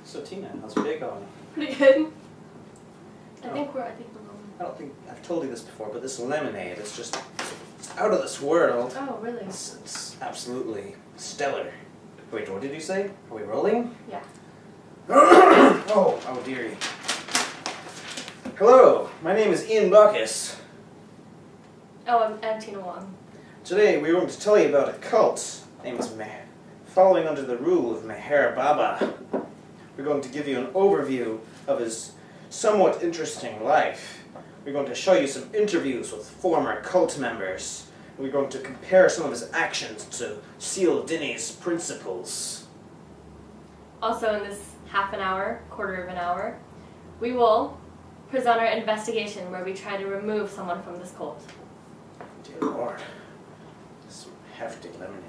So Tina, how's your day going? Pretty good. I think we're I don't think I've told you this before, but this lemonade is just out of this world. Oh, really? It's absolutely stellar. Wait, what did you say? Are we rolling? Yeah. oh dearie. Hello, my name is Ian Bacchus. Oh, I'm Tina Wong. Today we're going to tell you about a cult named following under the rule of Meher Baba. We're going to give you an overview of his somewhat interesting life. We're going to show you some interviews with former cult members. We're going to compare some of his actions to Seal Dinny's principles. Also, in this half an hour, quarter of an hour, we will present our investigation where we try to remove someone from this cult. Dear Lord, some hefty lemonade.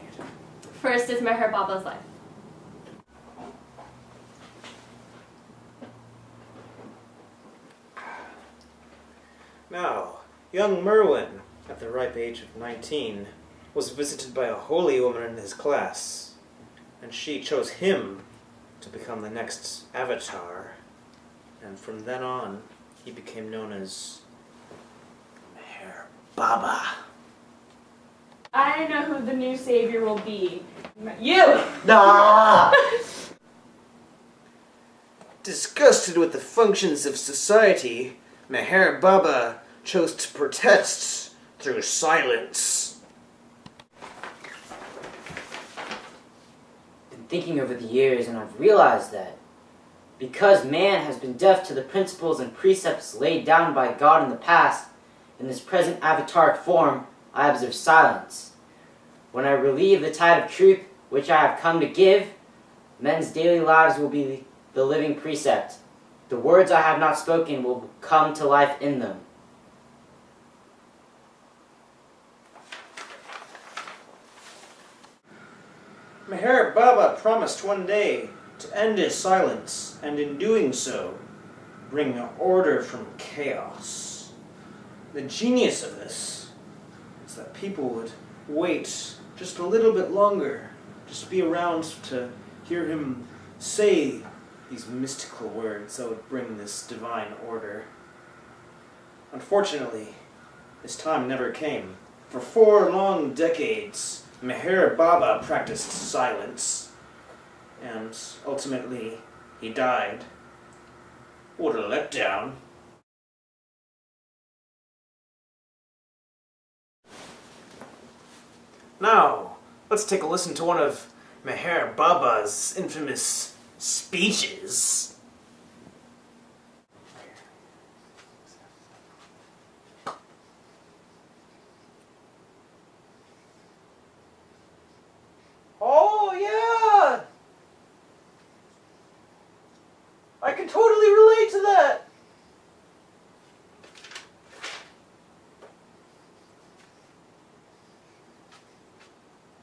First is Meher Baba's life. Now, young Merwin, at the ripe age of 19, was visited by a holy woman in his class, and she chose him to become the next avatar, and from then on, he became known as Meher Baba. I know who the new savior will be. You! Nah! Disgusted with the functions of society, Meher Baba chose to protest through silence. Been thinking over the years, and I've realized that because man has been deaf to the principles and precepts laid down by God in the past, in this present avataric form, I observe silence. When I relieve the tide of truth which I have come to give, men's daily lives will be the living precept. The words I have not spoken will come to life in them. Meher Baba promised one day to end his silence, and in doing so, bring order from chaos. The genius of this is that people would wait just a little bit longer, just be around to hear him say these mystical words that would bring this divine order. Unfortunately, this time never came. For 4 long decades, Meher Baba practiced silence, and ultimately he died. What a letdown. Now, let's take a listen to one of Meher Baba's infamous speeches. Oh, yeah! I can totally relate to that!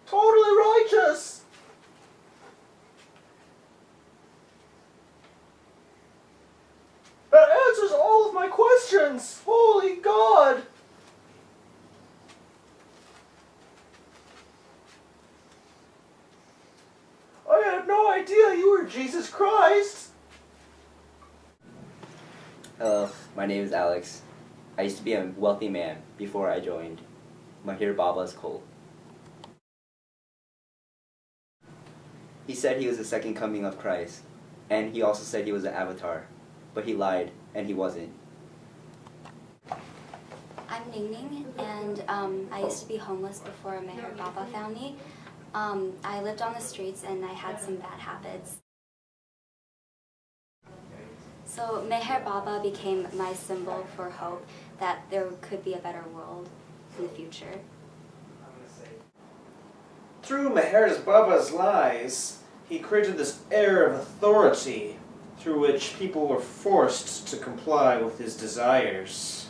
Totally righteous! That answers all of my questions! Holy God! I had no idea you were Jesus Christ! Hello, my name is Alex. I used to be a wealthy man before I joined Meher Baba's cult. He said he was the second coming of Christ, and he also said he was an avatar, but he lied, and he wasn't. I'm Ning Ning, and I used to be homeless before Meher Baba found me. I lived on the streets and I had some bad habits. So Meher Baba became my symbol for hope that there could be a better world in the future. Through Meher Baba's lies, he created this air of authority through which people were forced to comply with his desires.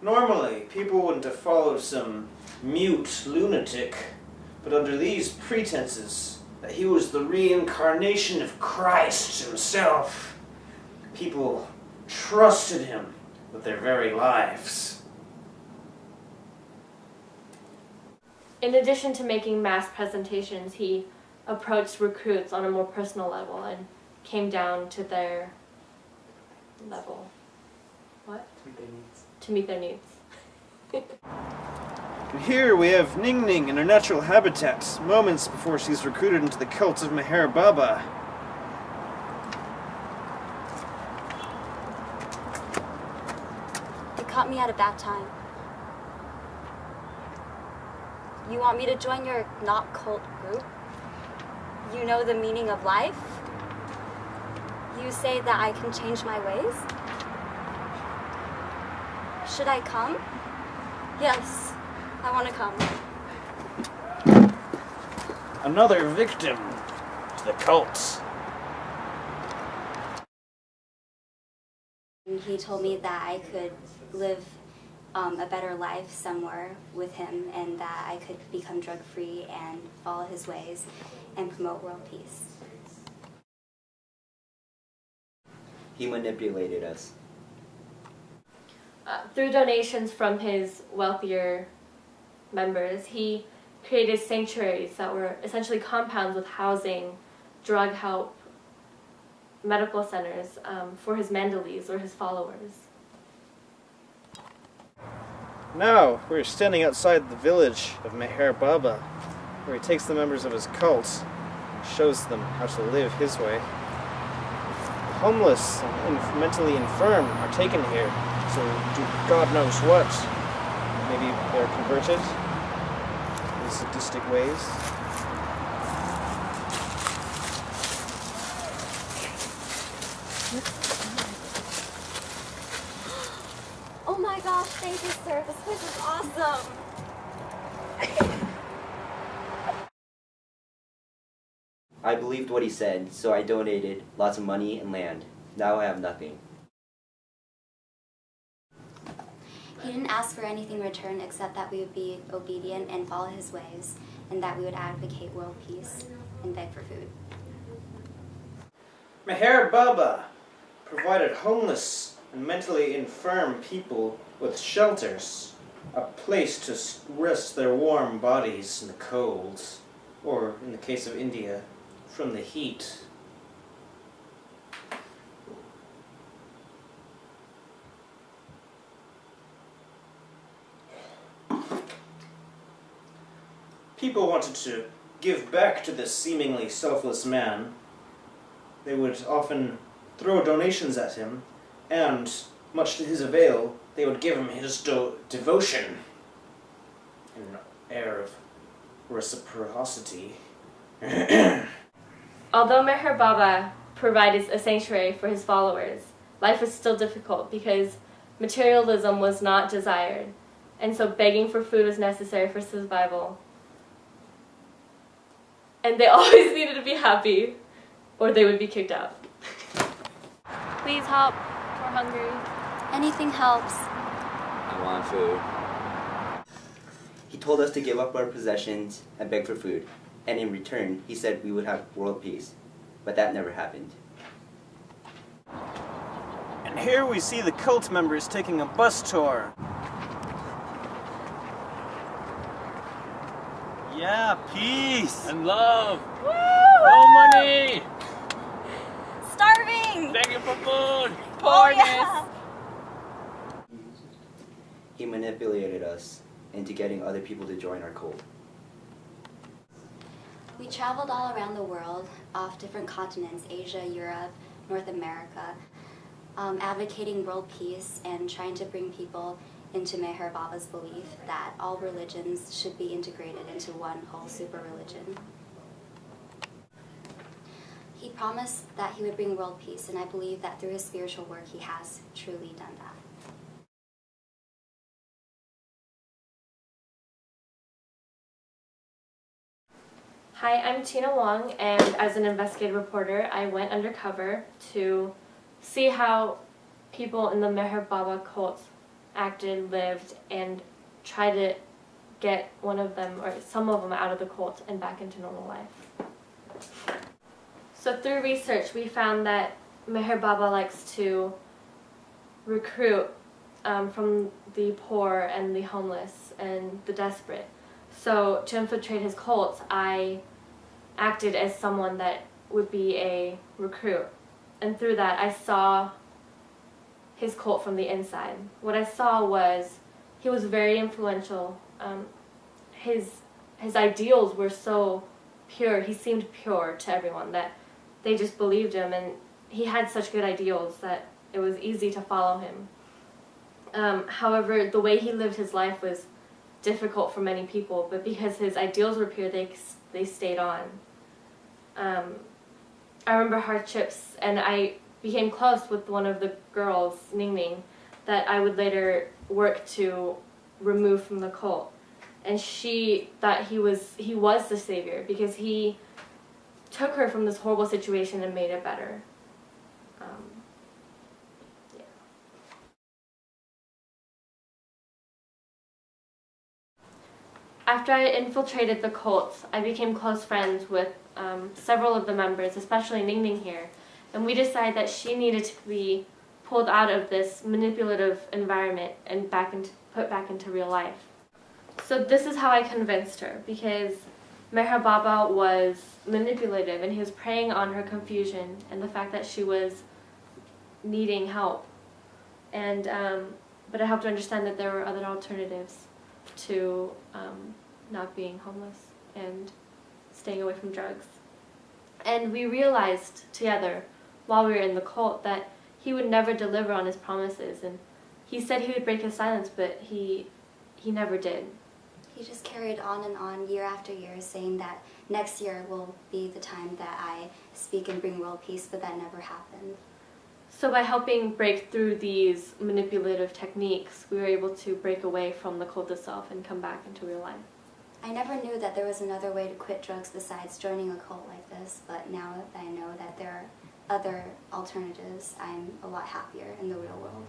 Normally, people wouldn't have followed some mute lunatic, but under these pretenses that he was the reincarnation of Christ himself, people trusted him with their very lives. In addition to making mass presentations, he approached recruits on a more personal level and came down to their level. What? To meet their needs. And here we have Ning Ning in her natural habitat, moments before she's recruited into the cult of Meher Baba. You caught me at a bad time. You want me to join your not cult group? You know the meaning of life? You say that I can change my ways? Should I come? Yes, I want to come. Another victim to the cult. He told me that I could live a better life somewhere with him, and that I could become drug-free and follow his ways and promote world peace. He manipulated us. Through donations from his wealthier members, he created sanctuaries that were essentially compounds with housing, drug help, medical centers for his Mandalis or his followers. Now we're standing outside the village of Meher Baba, where he takes the members of his cult and shows them how to live his way. The homeless and mentally infirm are taken here to do God knows what. Maybe they're converted in sadistic ways. Oh my gosh, thank you, sir. This place is awesome. I believed what he said, so I donated lots of money and land. Now I have nothing. He didn't ask for anything in return except that we would be obedient and follow his ways, and that we would advocate world peace and beg for food. Meher Baba provided homeless and mentally infirm people with shelters, a place to rest their warm bodies in the cold, or in the case of India, from the heat. People wanted to give back to this seemingly selfless man. They would often throw donations at him, and, much to his avail, they would give him his devotion in an air of reciprocity. Although Meher Baba provided a sanctuary for his followers, life was still difficult because materialism was not desired, and so begging for food was necessary for survival. And they always needed to be happy, or they would be kicked out. Please help. We're hungry. Anything helps. I want food. He told us to give up our possessions and beg for food, and in return, he said we would have world peace. But that never happened. And here we see the cult members taking a bus tour. Yeah, peace! And love. Woo! No money. Starving! Begging for food. Oh, yeah. He manipulated us into getting other people to join our cult. We traveled all around the world, off different continents, Asia, Europe, North America, advocating world peace and trying to bring people into Meher Baba's belief that all religions should be integrated into one whole super religion. He promised that he would bring world peace, and I believe that through his spiritual work he has truly done that. Hi, I'm Tina Wong, and as an investigative reporter, I went undercover to see how people in the Meher Baba cult acted, lived, and try to get one of them or some of them out of the cult and back into normal life. So through research, we found that Meher Baba likes to recruit from the poor and the homeless and the desperate. So to infiltrate his cult, I acted as someone that would be a recruit. And through that, I saw his cult from the inside. What I saw was he was very influential. His ideals were so pure. He seemed pure to everyone that they just believed him, and he had such good ideals that it was easy to follow him. However, the way he lived his life was difficult for many people, but because his ideals were pure, they stayed on. I remember hardships, and I became close with one of the girls, Ning Ning, that I would later work to remove from the cult. And she thought he was the savior because he took her from this horrible situation and made it better. Yeah. After I infiltrated the cult, I became close friends with several of the members, especially Ning Ning here, and we decided that she needed to be pulled out of this manipulative environment and put back into real life. So this is how I convinced her, because Meher Baba was manipulative and he was preying on her confusion and the fact that she was needing help. And but I helped her understand that there were other alternatives to not being homeless and staying away from drugs. And we realized together while we were in the cult that he would never deliver on his promises, and he said he would break his silence, but he never did. He just carried on year after year, saying that next year will be the time that I speak and bring world peace, but that never happened. So by helping break through these manipulative techniques, we were able to break away from the cult itself and come back into real life. I never knew that there was another way to quit drugs besides joining a cult like this, but now that I know that there are other alternatives, I'm a lot happier in the real world.